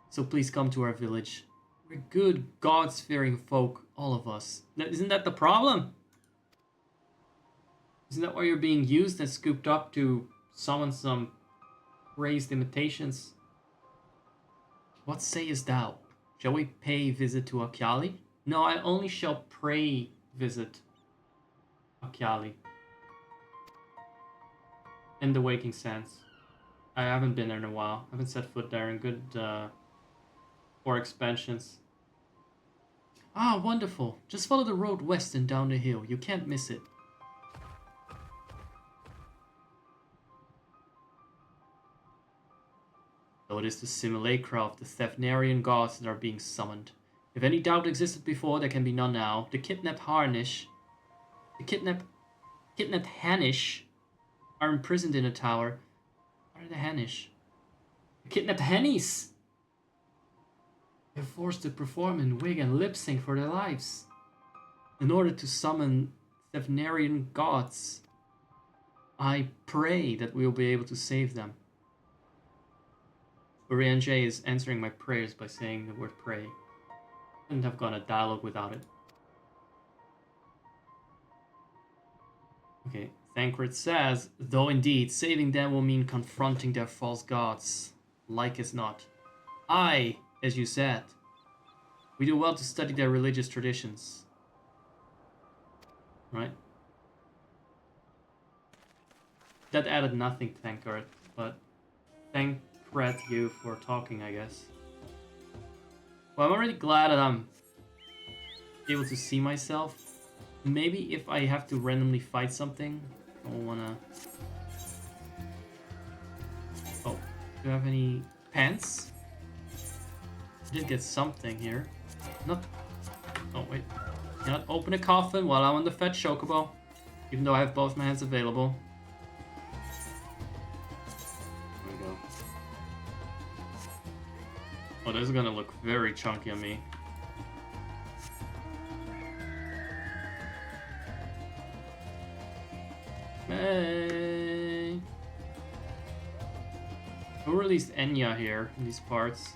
So please come to our village. We're good, gods-fearing folk, all of us. Isn't that the problem? Isn't that why you're being used and scooped up to summon some raised imitations? What sayest thou? Shall we pay visit to Akyali? No, I only shall pray visit Akyali. In the waking sense. I haven't been there in a while. I haven't set foot there in good 4 expansions. Ah, wonderful. Just follow the road west and down the hill. You can't miss it. So it is the simulacra of the Thethnarian gods that are being summoned. If any doubt existed before, there can be none now. The kidnapped Hanish are imprisoned in a tower. What are the Hanish? The kidnapped Hennies! They're forced to perform in wig and lip sync for their lives. In order to summon Thethnarian gods. I pray that we will be able to save them. Urianger is answering my prayers by saying the word pray. Couldn't have gone a dialogue without it. Okay, Thancred says, though indeed, saving them will mean confronting their false gods. Like as not. Aye, as you said. We do well to study their religious traditions. Right? That added nothing, Thancred, but thank you for talking, I guess. Well, I'm already glad that I'm able to see myself. Maybe if I have to randomly fight something, I don't wanna... Oh, do you have any pants? I did get something here. Not... Oh, wait. Cannot open a coffin while I'm on the fat chocobo, even though I have both my hands available. Oh, this is gonna look very chunky on me. Hey. Who released Enya here in these parts?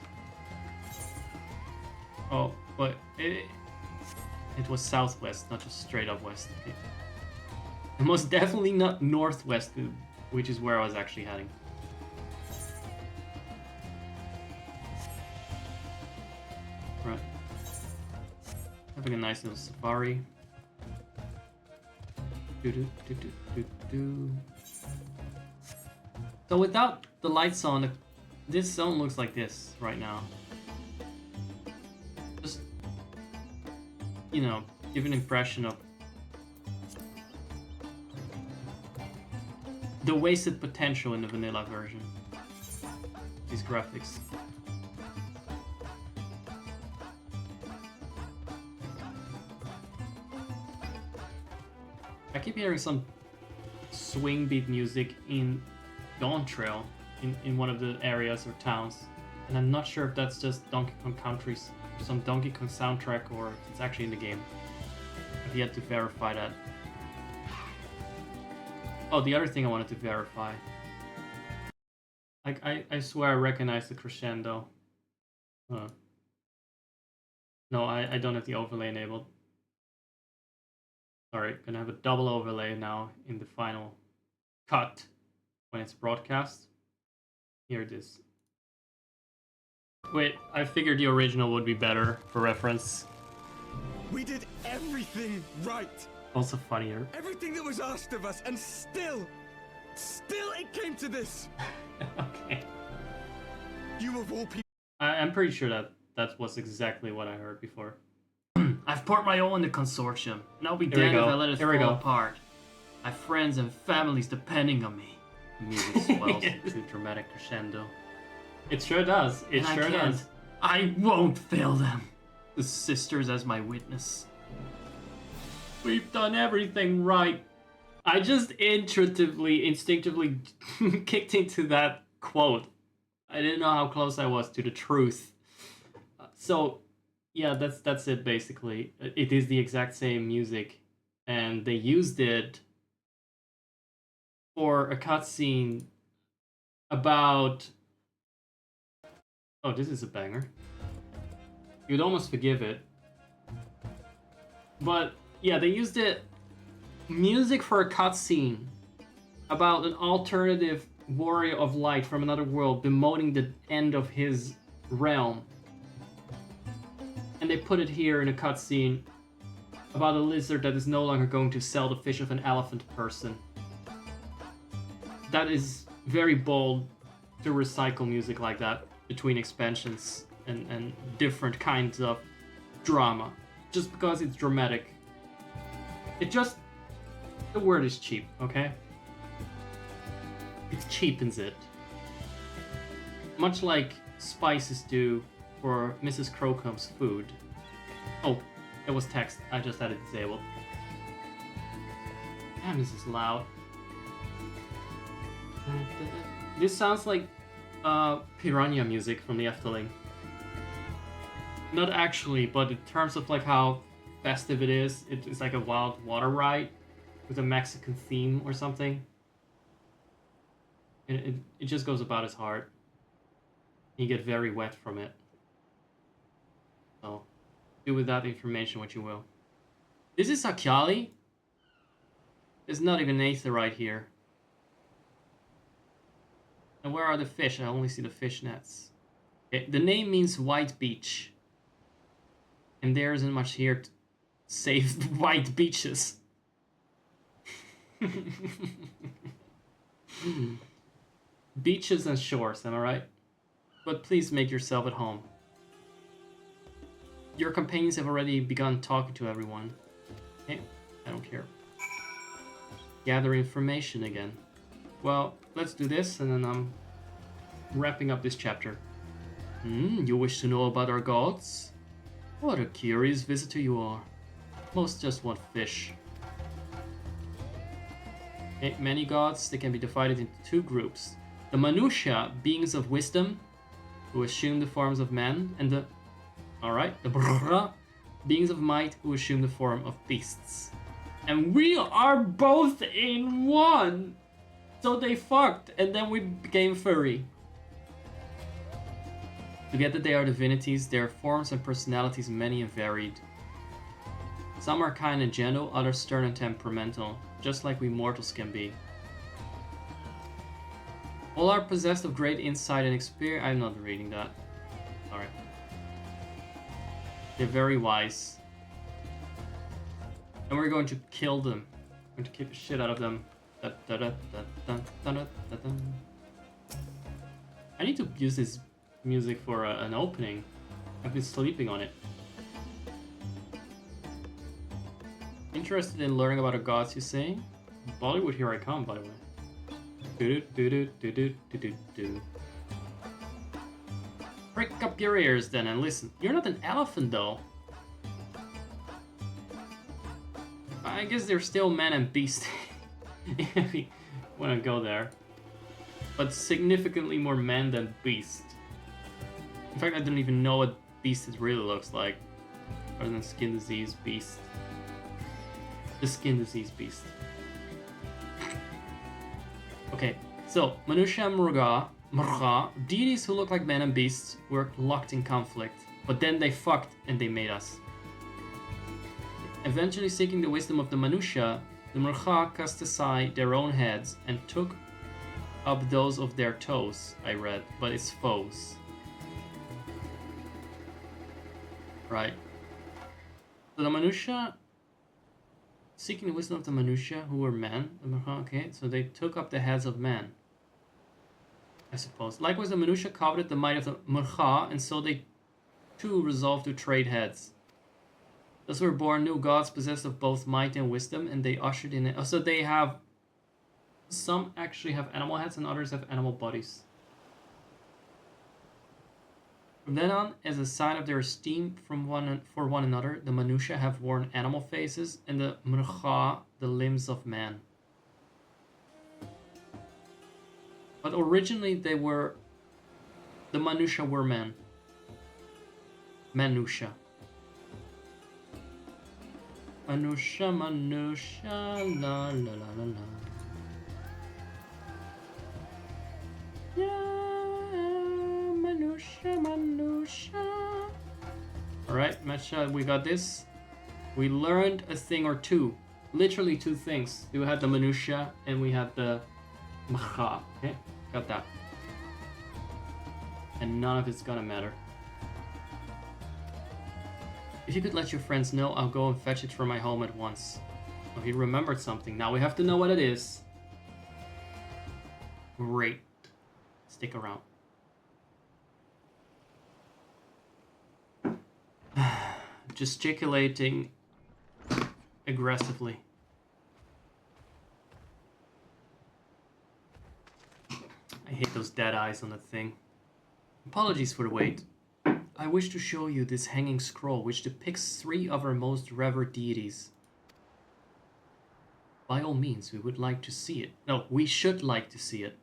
Oh, but it was southwest, not just straight up west. Okay. And most definitely not northwest, which is where I was actually heading. Right. Having a nice little safari. So without the lights on, this zone looks like this right now. Just, you know, give an impression of the wasted potential in the vanilla version. These graphics. I keep hearing some swing beat music in Dawn Trail in one of the areas or towns, and I'm not sure if that's just Donkey Kong Country's some Donkey Kong soundtrack or if it's actually in the game. I've yet to verify that. Oh, the other thing I wanted to verify. Like I swear I recognize the crescendo. No, I don't have the overlay enabled. Sorry, gonna have a double overlay now in the final cut when it's broadcast. Here it is. Wait, I figured the original would be better for reference. We did everything right. Also funnier. Everything that was asked of us, and still it came to this. Okay. You of all people. I'm pretty sure that was exactly what I heard before. I've poured my oil in the consortium, and I'll be damned if I let it fall apart. I have friends and families depending on me. The music swells into dramatic crescendo. It sure does. It sure does. I won't fail them. The sisters as my witness. We've done everything right. I just instinctively kicked into that quote. I didn't know how close I was to the truth. So, yeah, that's it basically. It is the exact same music, and they used it for a cutscene about. Oh, this is a banger. You'd almost forgive it, but yeah, they used it. Music for a cutscene about an alternative warrior of light from another world bemoaning the end of his realm. And they put it here in a cutscene about a lizard that is no longer going to sell the fish of an elephant person. That is very bold to recycle music like that between expansions and different kinds of drama. Just because it's dramatic. The word is cheap, okay? It cheapens it. Much like spices do for Mrs. Crocombe's food. Oh, it was text. I just had it disabled. Damn, this is loud. This sounds like Piranha music from the Efteling. Not actually, but in terms of like how festive it is, it's like a wild water ride with a Mexican theme or something. And it just goes about as hard. You get very wet from it. So, do with that information what you will. This is Sakyali? There's not even Aether right here. And where are the fish? I only see the fish nets. Okay, the name means white beach. And there isn't much here to save the white beaches. Beaches and shores, am I right? But please make yourself at home. Your companions have already begun talking to everyone. Hey, I don't care. Gather information again. Well, let's do this and then I'm wrapping up this chapter. You wish to know about our gods? What a curious visitor you are. Most just want fish. Many gods, they can be divided into two groups. The Manusha, beings of wisdom, who assume the forms of men, and the Brrra, beings of might who assume the form of beasts. And we are both in one! So they fucked, and then we became furry. To get that they are divinities, their forms and personalities many and varied. Some are kind and gentle, others stern and temperamental, just like we mortals can be. All are possessed of great insight and experience. I'm not reading that. Sorry. They're very wise. And we're going to kill them. We're going to kick the shit out of them. I need to use this music for an opening. I've been sleeping on it. Interested in learning about the gods, you say? Bollywood, here I come, by the way. Prick up your ears then and listen. You're not an elephant though. I guess they're still man and beast. If you want to go there. But significantly more man than beast. In fact, I don't even know what beast it really looks like. Other than skin disease beast. The skin disease beast. Okay, so Manusha and Mrga, deities who look like men and beasts, were locked in conflict. But then they fucked and they made us. Eventually seeking the wisdom of the Manusha, the Mrga cast aside their own heads and took up those of their toes, I read, but it's foes. Right. So the Manusha, seeking the wisdom of the Manusha, who were men, the Mrga, okay, so they took up the heads of men, I suppose. Likewise, the Manusha coveted the might of the Mrga, and so they too resolved to trade heads. Thus were born new gods possessed of both might and wisdom, and they ushered in it. Oh, so they have, some actually have animal heads and others have animal bodies. From then on, as a sign of their esteem for one another, the Manusha have worn animal faces, and the Mrga the limbs of man. But originally the Manusha were men. Manusha. Manusha, Manusha, la la la la la. Yeah, Manusha, Manusha. Alright, Matcha, we got this. We learned a thing or two. Literally two things. We had the Manusha and we had the Mrga. Okay, got that. And none of it's gonna matter. If you could let your friends know, I'll go and fetch it from my home at once. Oh, he remembered something. Now we have to know what it is. Great. Stick around. Gesticulating aggressively. I hate those dead eyes on that thing. Apologies for the wait. I wish to show you this hanging scroll which depicts 3 of our most revered deities. By all means, we would like to see it. No, we should like to see it.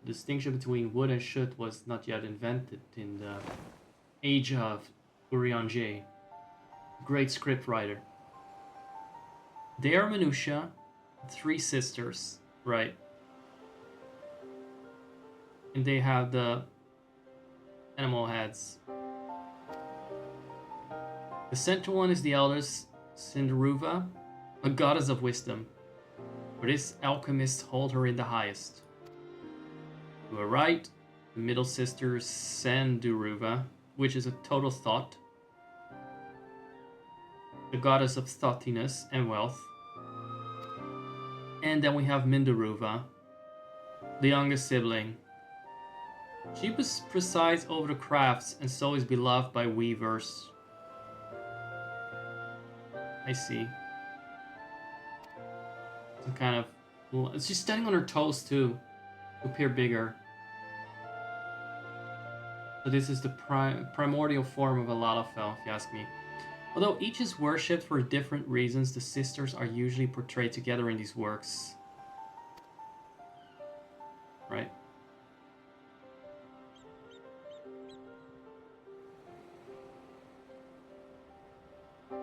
The distinction between would and should was not yet invented in the age of Urianger, great scriptwriter. They are Manusha, 3 sisters, right? And they have the animal heads. The center one is the eldest Cinderuva, a goddess of wisdom. For this, alchemists hold her in the highest. To her right, the middle sister Sanduruva, which is a total thought. The goddess of thoughtiness and wealth. And then we have Mindaruva, the youngest sibling. She presides over the crafts and so is beloved by weavers. I see. Some kind of... She's standing on her toes too, to appear bigger. So this is the primordial form of a Lalafell, if you ask me. Although each is worshipped for different reasons, the sisters are usually portrayed together in these works. Right?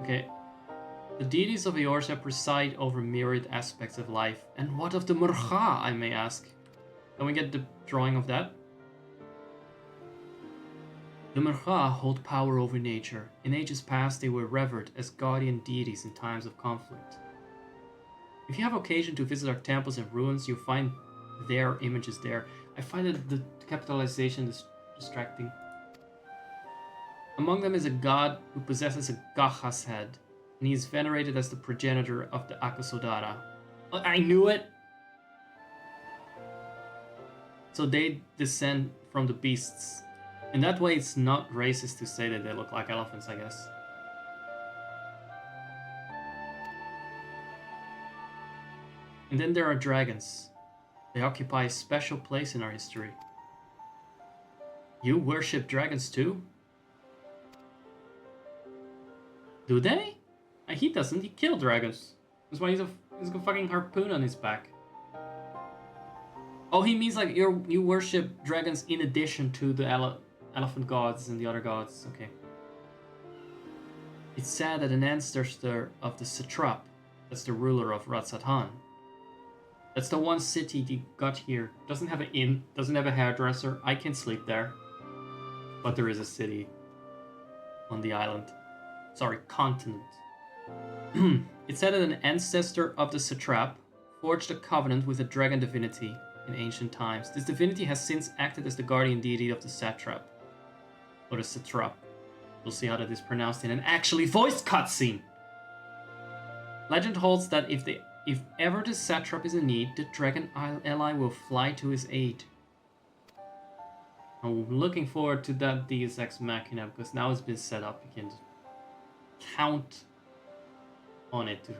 Okay. The deities of Eorzea preside over myriad aspects of life. And what of the Murcha, I may ask? Can we get the drawing of that? The Murcha hold power over nature. In ages past, they were revered as guardian deities in times of conflict. If you have occasion to visit our temples and ruins, you'll find their images there. I find the capitalization distracting. Among them is a god who possesses a Gachas head, and he is venerated as the progenitor of the Akasodara. Oh, I knew it! So they descend from the beasts. In that way, it's not racist to say that they look like elephants, I guess. And then there are dragons. They occupy a special place in our history. You worship dragons too? Do they? He doesn't. He killed dragons. That's why he's got a fucking harpoon on his back. Oh, he means like you worship dragons in addition to the elephant gods and the other gods. Okay. It's said that an ancestor of the satrap, that's the ruler of Ratsatan, that's the one city you got here, doesn't have an inn, doesn't have a hairdresser. I can sleep there. But there is a city on the island. Sorry, continent. It said that an ancestor of the satrap forged a covenant with a dragon divinity in ancient times. This divinity has since acted as the guardian deity of the satrap. Or the satrap. We'll see how that is pronounced in an actually voiced cutscene. Legend holds that if ever the satrap is in need, the dragon ally will fly to his aid. I'm looking forward to that Deus Ex Machina because now it's been set up. You can count on it to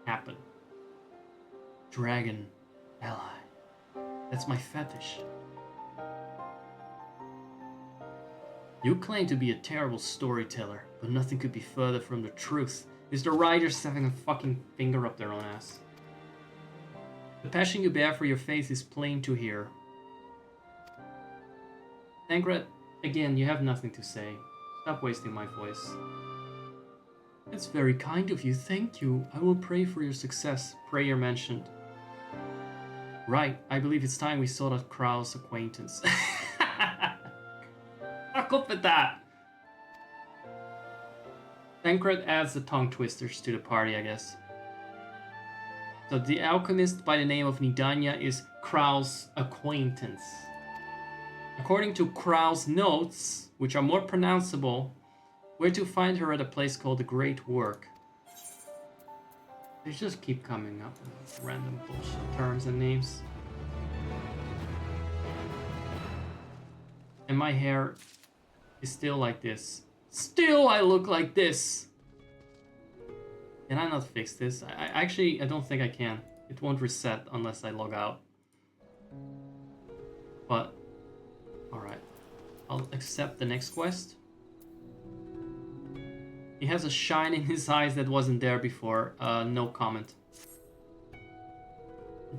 happen. Dragon ally. That's my fetish. You claim to be a terrible storyteller, but nothing could be further from the truth. Is the writers having a fucking finger up their own ass? The passion you bear for your faith is plain to hear. Tancred, again, you have nothing to say. Stop wasting my voice. It's very kind of you, thank you. I will pray for your success. Prayer mentioned. Right, I believe it's time we sought out Krau's acquaintance. Fuck up with that! Tancred adds the tongue twisters to the party, I guess. So the alchemist by the name of Nidanya is Krau's acquaintance. According to Krau's notes, which are more pronounceable, we're to find her at a place called the Great Work. They just keep coming up with random bullshit terms and names. And my hair is still like this. Still I look like this! Can I not fix this? I don't think I can. It won't reset unless I log out. But, alright. I'll accept the next quest. He has a shine in his eyes that wasn't there before. No comment.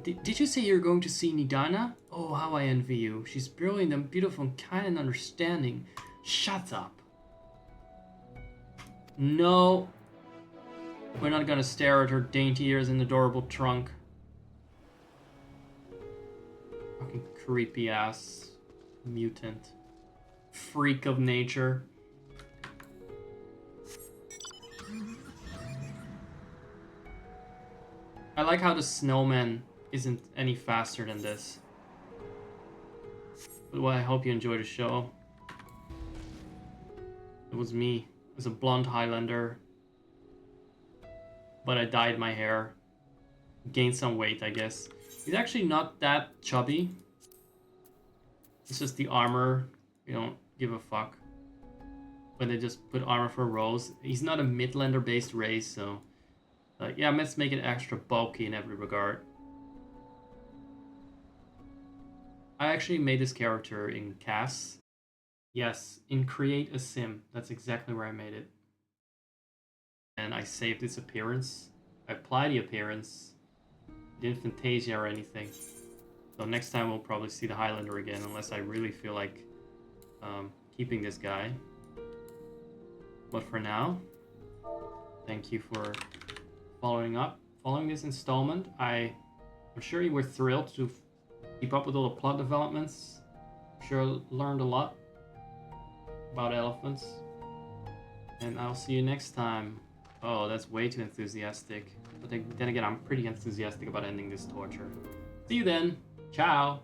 Did you say you're going to see Nidana? Oh, how I envy you. She's brilliant and beautiful and kind and understanding. Shut up. No. We're not gonna stare at her dainty ears and adorable trunk. Fucking creepy ass mutant. Freak of nature. I like how the snowman isn't any faster than this. But well, I hope you enjoyed the show. It was me as a blonde Highlander. But I dyed my hair. Gained some weight, I guess. He's actually not that chubby. It's just the armor. We don't give a fuck. But they just put armor for Rose. He's not a Midlander based race, so... yeah, let's make it extra bulky in every regard. I actually made this character in CAS. Yes, in Create a Sim. That's exactly where I made it. And I saved its appearance. I applied the appearance. Didn't Fantasia or anything. So next time we'll probably see the Highlander again, unless I really feel like keeping this guy. But for now, thank you for following this installment. I'm sure you were thrilled to keep up with all the plot developments. I'm sure learned a lot about elephants. And I'll see you next time. Oh, that's way too enthusiastic. But then again, I'm pretty enthusiastic about ending this torture. See you then. Ciao.